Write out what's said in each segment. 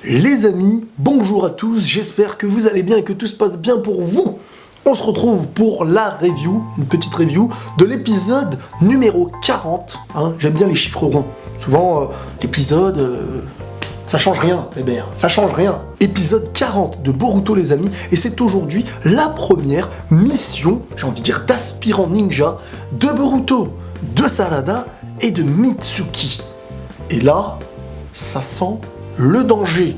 Les amis, bonjour à tous, j'espère que vous allez bien et que tout se passe bien pour vous. On se retrouve pour la review, une petite review de l'épisode numéro 40. J'aime bien les chiffres ronds. Souvent, l'épisode, ça change rien, Bébert, ça change rien. Épisode 40 de Boruto les amis, et c'est aujourd'hui la première mission, j'ai envie de dire d'aspirant ninja, de Boruto, de Sarada et de Mitsuki. Et là, ça sent le danger.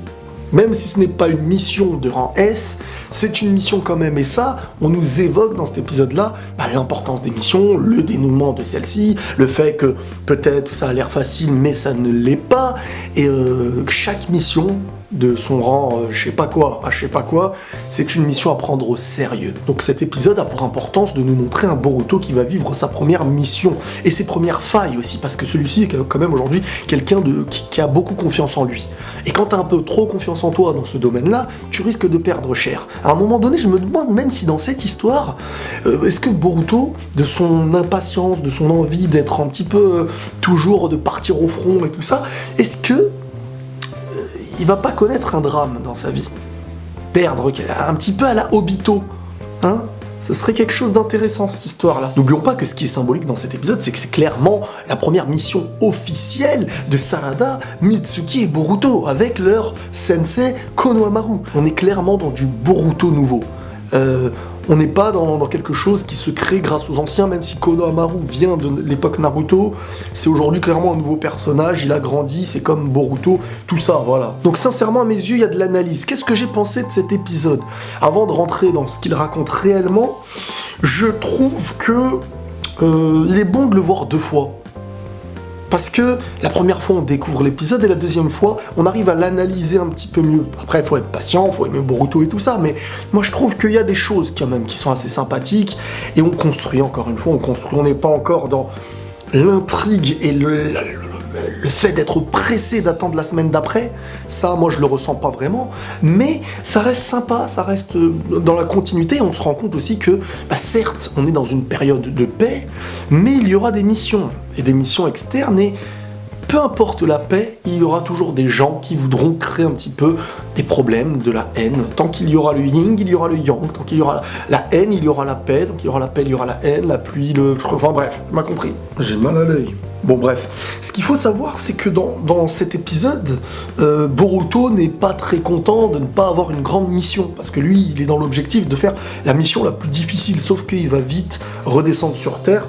Même si ce n'est pas une mission de rang S, c'est une mission quand même. Et ça, on nous évoque dans cet épisode-là l'importance des missions, le dénouement de celle-ci, le fait que peut-être ça a l'air facile, mais ça ne l'est pas. Et chaque mission de son rang je sais pas quoi à je sais pas quoi, c'est une mission à prendre au sérieux. Donc cet épisode a pour importance de nous montrer un Boruto qui va vivre sa première mission et ses premières failles aussi, parce que celui-ci est quand même aujourd'hui quelqu'un qui a beaucoup confiance en lui. Et quand t'as un peu trop confiance en toi dans ce domaine-là, tu risques de perdre cher. À un moment donné, je me demande même si dans cette histoire, est-ce que Boruto, de son impatience, de son envie d'être un petit peu toujours de partir au front et tout ça, est-ce que il va pas connaître un drame dans sa vie, perdre un petit peu à la Obito, ce serait quelque chose d'intéressant cette histoire-là. N'oublions pas que ce qui est symbolique dans cet épisode, c'est que c'est clairement la première mission officielle de Sarada, Mitsuki et Boruto, avec leur sensei Konohamaru. On est clairement dans du Boruto nouveau. On n'est pas dans quelque chose qui se crée grâce aux anciens, même si Konohamaru vient de l'époque Naruto, c'est aujourd'hui clairement un nouveau personnage, il a grandi, c'est comme Boruto, tout ça, voilà. Donc sincèrement, à mes yeux, il y a de l'analyse. Qu'est-ce que j'ai pensé de cet épisode ? Avant de rentrer dans ce qu'il raconte réellement, je trouve que il est bon de le voir deux fois. Parce que la première fois on découvre l'épisode et la deuxième fois on arrive à l'analyser un petit peu mieux. Après il faut être patient, il faut aimer Boruto et tout ça, mais moi je trouve qu'il y a des choses quand même qui sont assez sympathiques et on construit, encore une fois, on n'est pas encore dans l'intrigue et le fait d'être pressé d'attendre la semaine d'après, ça moi je le ressens pas vraiment, mais ça reste sympa, ça reste dans la continuité et on se rend compte aussi que certes on est dans une période de paix, mais il y aura des missions et des missions externes et peu importe la paix, il y aura toujours des gens qui voudront créer un petit peu des problèmes, de la haine. Tant qu'il y aura le yin, il y aura le yang. Tant qu'il y aura la haine, il y aura la paix. Tant qu'il y aura la paix, il y aura la haine, la pluie, enfin bref, tu m'as compris. J'ai mal à l'œil. Bon bref, ce qu'il faut savoir, c'est que dans cet épisode, Boruto n'est pas très content de ne pas avoir une grande mission, parce que lui, il est dans l'objectif de faire la mission la plus difficile, sauf qu'il va vite redescendre sur Terre,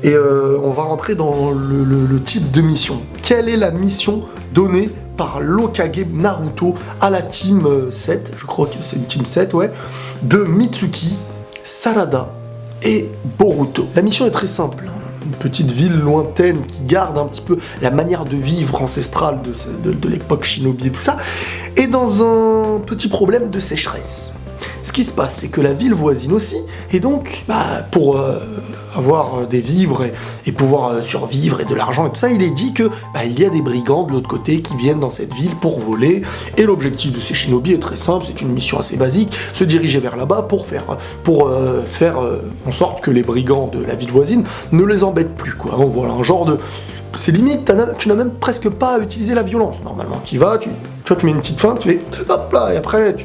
et on va rentrer dans le type de mission. Quelle est la mission donnée par l'Hokage Naruto à la team 7, je crois que c'est une team 7, ouais, de Mitsuki, Sarada et Boruto. La mission est très simple. Une petite ville lointaine qui garde un petit peu la manière de vivre ancestrale de l'époque shinobi et tout ça, et dans un petit problème de sécheresse. Ce qui se passe, c'est que la ville voisine aussi, et donc, pour avoir des vivres et pouvoir survivre et de l'argent et tout ça, il est dit que il y a des brigands de l'autre côté qui viennent dans cette ville pour voler, et l'objectif de ces shinobi est très simple, c'est une mission assez basique, se diriger vers là-bas pour faire en sorte que les brigands de la ville voisine ne les embêtent plus, quoi. Donc, voilà, un genre de... C'est limite, tu n'as même presque pas à utiliser la violence, normalement. Tu y vas, tu mets une petite feinte, tu fais hop là, et après...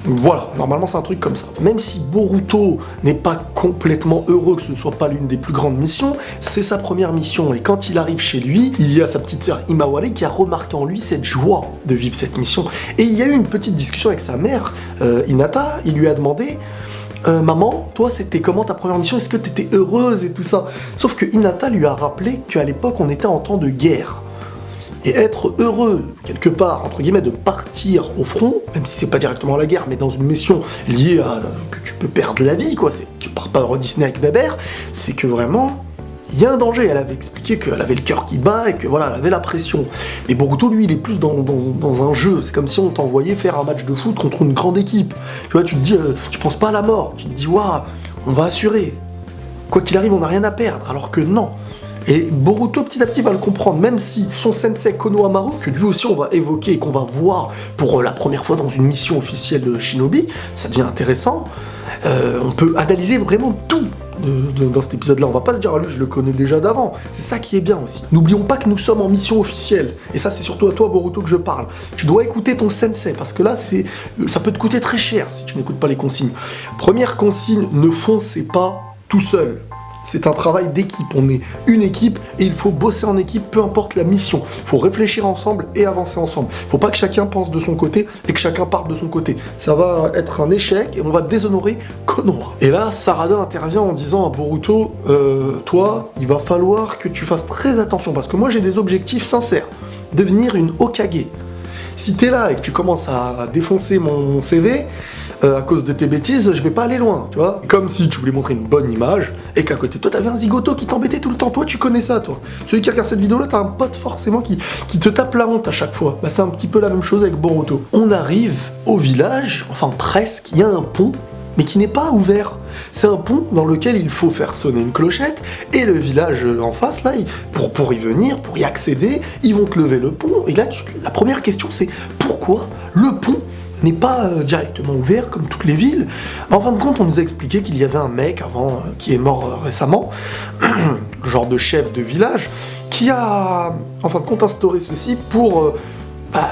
Voilà, normalement c'est un truc comme ça. Même si Boruto n'est pas complètement heureux que ce ne soit pas l'une des plus grandes missions, c'est sa première mission. Et quand il arrive chez lui, il y a sa petite sœur Imawari qui a remarqué en lui cette joie de vivre cette mission. Et il y a eu une petite discussion avec sa mère, Hinata. Il lui a demandé maman, toi c'était comment ta première mission? Est-ce que t'étais heureuse et tout ça? Sauf que Hinata lui a rappelé qu'à l'époque on était en temps de guerre. Et être heureux, quelque part, entre guillemets, de partir au front, même si c'est pas directement la guerre, mais dans une mission liée à que tu peux perdre la vie, quoi, tu pars pas de Disney avec Bébert, c'est que vraiment, il y a un danger. Elle avait expliqué qu'elle avait le cœur qui bat et que voilà, elle avait la pression. Mais Boruto, lui, il est plus dans un jeu. C'est comme si on t'envoyait faire un match de foot contre une grande équipe. Tu vois, tu te dis, tu penses pas à la mort, tu te dis, waouh, on va assurer. Quoi qu'il arrive, on n'a rien à perdre, alors que non. Et Boruto, petit à petit, va le comprendre, même si son sensei Konohamaru, que lui aussi on va évoquer et qu'on va voir pour la première fois dans une mission officielle de Shinobi, ça devient intéressant, on peut analyser vraiment dans cet épisode-là. On va pas se dire, ah lui, je le connais déjà d'avant. C'est ça qui est bien aussi. N'oublions pas que nous sommes en mission officielle. Et ça, c'est surtout à toi, Boruto, que je parle. Tu dois écouter ton sensei, parce que là, ça peut te coûter très cher si tu n'écoutes pas les consignes. Première consigne, ne foncez pas tout seul. C'est un travail d'équipe, on est une équipe et il faut bosser en équipe, peu importe la mission. Il faut réfléchir ensemble et avancer ensemble. Il ne faut pas que chacun pense de son côté et que chacun parte de son côté. Ça va être un échec et on va déshonorer Konoha. Et là, Sarada intervient en disant à Boruto, toi, il va falloir que tu fasses très attention parce que moi j'ai des objectifs sincères. Devenir une Hokage. Si t'es là et que tu commences à défoncer mon CV, à cause de tes bêtises, je vais pas aller loin, tu vois. Comme si tu voulais montrer une bonne image, et qu'à côté de toi, t'avais un zigoto qui t'embêtait tout le temps. Toi, tu connais ça, toi. Celui qui regarde cette vidéo-là, t'as un pote forcément qui te tape la honte à chaque fois. Bah, c'est un petit peu la même chose avec Boruto. On arrive au village, enfin presque, il y a un pont, mais qui n'est pas ouvert. C'est un pont dans lequel il faut faire sonner une clochette, et le village en face, là, pour y venir, pour y accéder, ils vont te lever le pont, et là, la première question, c'est pourquoi le pont n'est pas directement ouvert comme toutes les villes. En fin de compte, on nous a expliqué qu'il y avait un mec avant qui est mort récemment, genre de chef de village, qui a en fin de compte instauré ceci pour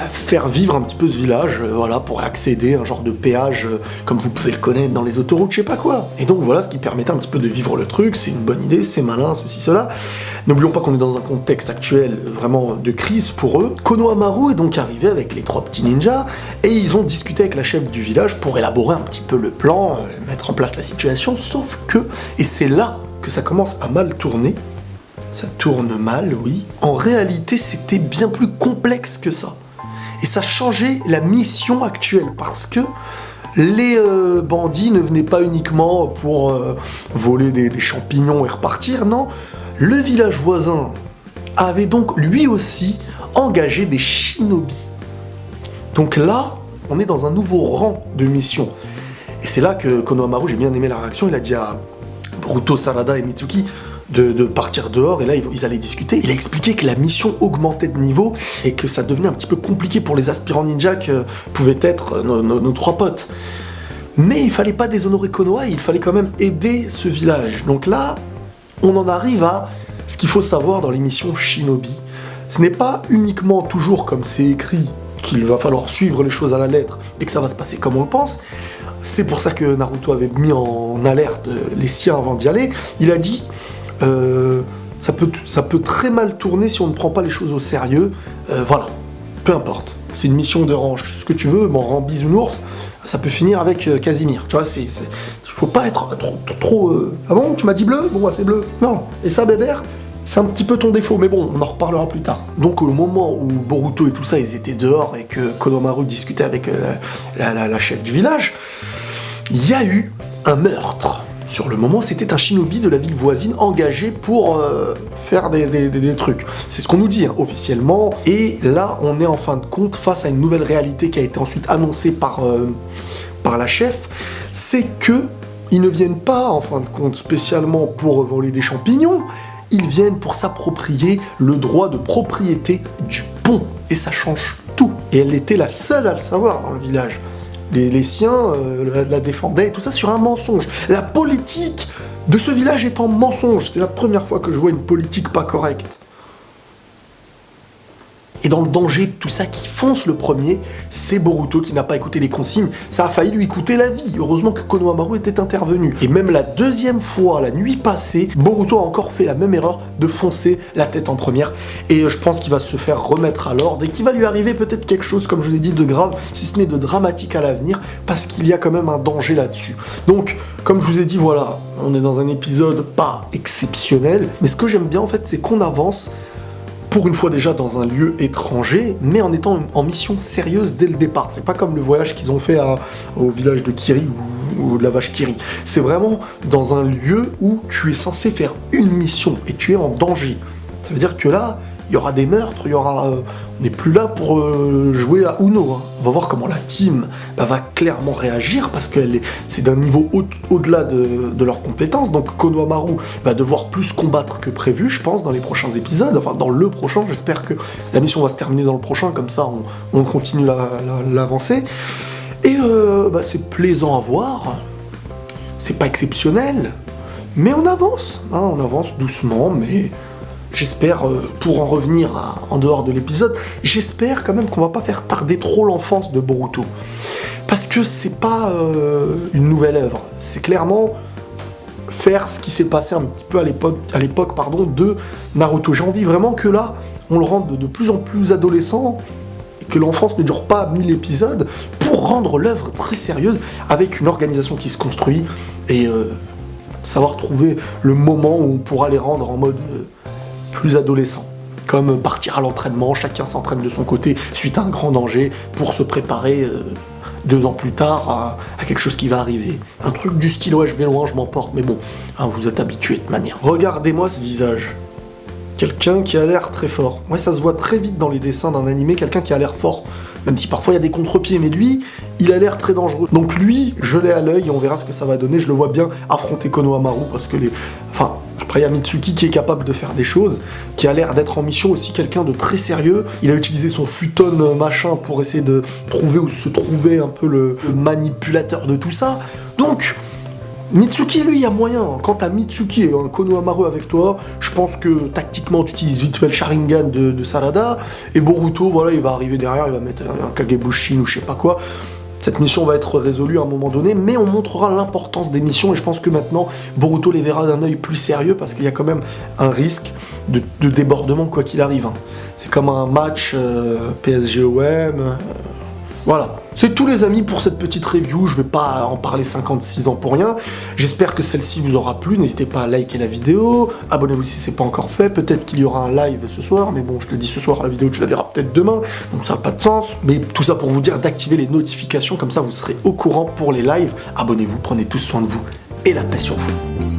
faire vivre un petit peu ce village, voilà, pour accéder à un genre de péage comme vous pouvez le connaître dans les autoroutes, je sais pas quoi. Et donc voilà ce qui permettait un petit peu de vivre le truc, c'est une bonne idée, c'est malin, ceci, cela. N'oublions pas qu'on est dans un contexte actuel vraiment de crise pour eux. Konohamaru est donc arrivé avec les 3 petits ninjas et ils ont discuté avec la chef du village pour élaborer un petit peu le plan, mettre en place la situation, sauf que, et c'est là que ça commence à mal tourner, ça tourne mal, oui. En réalité, c'était bien plus complexe que ça. Et ça changeait la mission actuelle, parce que les bandits ne venaient pas uniquement pour voler des champignons et repartir, non. Le village voisin avait donc lui aussi engagé des shinobi. Donc là, on est dans un nouveau rang de mission. Et c'est là que Konohamaru, j'ai bien aimé la réaction, il a dit à Boruto, Sarada et Mitsuki de partir dehors, et là ils allaient discuter. Il a expliqué que la mission augmentait de niveau et que ça devenait un petit peu compliqué pour les aspirants ninja que pouvaient être nos 3 potes. Mais il fallait pas déshonorer Konoha, il fallait quand même aider ce village. Donc là, on en arrive à ce qu'il faut savoir dans les missions Shinobi. Ce n'est pas uniquement toujours comme c'est écrit qu'il va falloir suivre les choses à la lettre et que ça va se passer comme on le pense. C'est pour ça que Naruto avait mis en alerte les siens avant d'y aller. Il a dit ça peut très mal tourner si on ne prend pas les choses au sérieux. Voilà, peu importe. C'est une mission de rang, ce que tu veux, mon rang bisounours, ça peut finir avec Casimir. Tu vois, faut pas être trop. Ah bon, tu m'as dit bleu? Bon, bah, c'est bleu. Non. Et ça, Bébert, c'est un petit peu ton défaut, mais bon, on en reparlera plus tard. Donc au moment où Boruto et tout ça, ils étaient dehors et que Konohamaru discutait avec la chef du village, il y a eu un meurtre. Sur le moment, c'était un shinobi de la ville voisine engagé pour faire des trucs. C'est ce qu'on nous dit, hein, officiellement. Et là, on est en fin de compte face à une nouvelle réalité qui a été ensuite annoncée par la chef. C'est que ils ne viennent pas, en fin de compte, spécialement pour voler des champignons. Ils viennent pour s'approprier le droit de propriété du pont. Et ça change tout. Et elle était la seule à le savoir dans le village. Les siens la défendaient, et tout ça sur un mensonge. La politique de ce village est en mensonge. C'est la première fois que je vois une politique pas correcte. Et dans le danger de tout ça, qui fonce le premier, c'est Boruto qui n'a pas écouté les consignes. Ça a failli lui coûter la vie. Heureusement que Konohamaru était intervenu. Et même la deuxième fois, la nuit passée, Boruto a encore fait la même erreur de foncer la tête en première. Et je pense qu'il va se faire remettre à l'ordre et qu'il va lui arriver peut-être quelque chose, comme je vous ai dit, de grave, si ce n'est de dramatique à l'avenir, parce qu'il y a quand même un danger là-dessus. Donc, comme je vous ai dit, voilà, on est dans un épisode pas exceptionnel, mais ce que j'aime bien en fait, c'est qu'on avance pour une fois déjà dans un lieu étranger, mais en étant en mission sérieuse dès le départ. C'est pas comme le voyage qu'ils ont fait au village de Kiri ou de la vache Kiri. C'est vraiment dans un lieu où tu es censé faire une mission et tu es en danger. Ça veut dire que là, il y aura des meurtres, on n'est plus là pour jouer à Uno. Hein. On va voir comment la team va clairement réagir, parce que c'est d'un niveau au-delà de leurs compétences. Donc Konohamaru va devoir plus combattre que prévu, je pense, dans les prochains épisodes. Enfin, dans le prochain, j'espère que la mission va se terminer dans le prochain, comme ça on continue l'avancée. Et c'est plaisant à voir, c'est pas exceptionnel, Mais on avance, hein, on avance doucement, mais j'espère, pour en revenir en dehors de l'épisode, j'espère quand même qu'on va pas faire tarder trop l'enfance de Boruto. Parce que c'est pas une nouvelle œuvre, c'est clairement faire ce qui s'est passé un petit peu à l'époque de Naruto. J'ai envie vraiment que là, on le rende de plus en plus adolescent, et que l'enfance ne dure pas 1000 épisodes, pour rendre l'œuvre très sérieuse, avec une organisation qui se construit, et savoir trouver le moment où on pourra les rendre en mode plus adolescent. Comme partir à l'entraînement, chacun s'entraîne de son côté suite à un grand danger, pour se préparer 2 ans plus tard à quelque chose qui va arriver. Un truc du style, ouais, je vais loin, je m'emporte, mais bon, hein, vous êtes habitués de manière. Regardez-moi ce visage. Quelqu'un qui a l'air très fort. Ouais, ça se voit très vite dans les dessins d'un animé, quelqu'un qui a l'air fort. Même si parfois il y a des contre-pieds, mais lui, il a l'air très dangereux. Donc lui, je l'ai à l'œil et on verra ce que ça va donner. Je le vois bien affronter Konohamaru parce que Enfin, après il y a Mitsuki qui est capable de faire des choses, qui a l'air d'être en mission aussi quelqu'un de très sérieux. Il a utilisé son futon machin pour essayer de trouver où se trouvait un peu le manipulateur de tout ça. Donc, Mitsuki, lui, il y a moyen. Quand t'as Mitsuki et un Konohamaru avec toi, je pense que tactiquement, tu utilises vite fait le Sharingan de Sarada, et Boruto, voilà, il va arriver derrière, il va mettre un Kagebushin ou je sais pas quoi. Cette mission va être résolue à un moment donné, mais on montrera l'importance des missions, et je pense que maintenant, Boruto les verra d'un œil plus sérieux, parce qu'il y a quand même un risque de débordement, quoi qu'il arrive. Hein. C'est comme un match PSG-OM, voilà. C'est tout les amis pour cette petite review, je vais pas en parler 56 ans pour rien. J'espère que celle-ci vous aura plu, n'hésitez pas à liker la vidéo, abonnez-vous si c'est pas encore fait, peut-être qu'il y aura un live ce soir, mais bon je te le dis ce soir, la vidéo tu la verras peut-être demain, donc ça n'a pas de sens. Mais tout ça pour vous dire d'activer les notifications, comme ça vous serez au courant pour les lives. Abonnez-vous, prenez tous soin de vous, et la paix sur vous.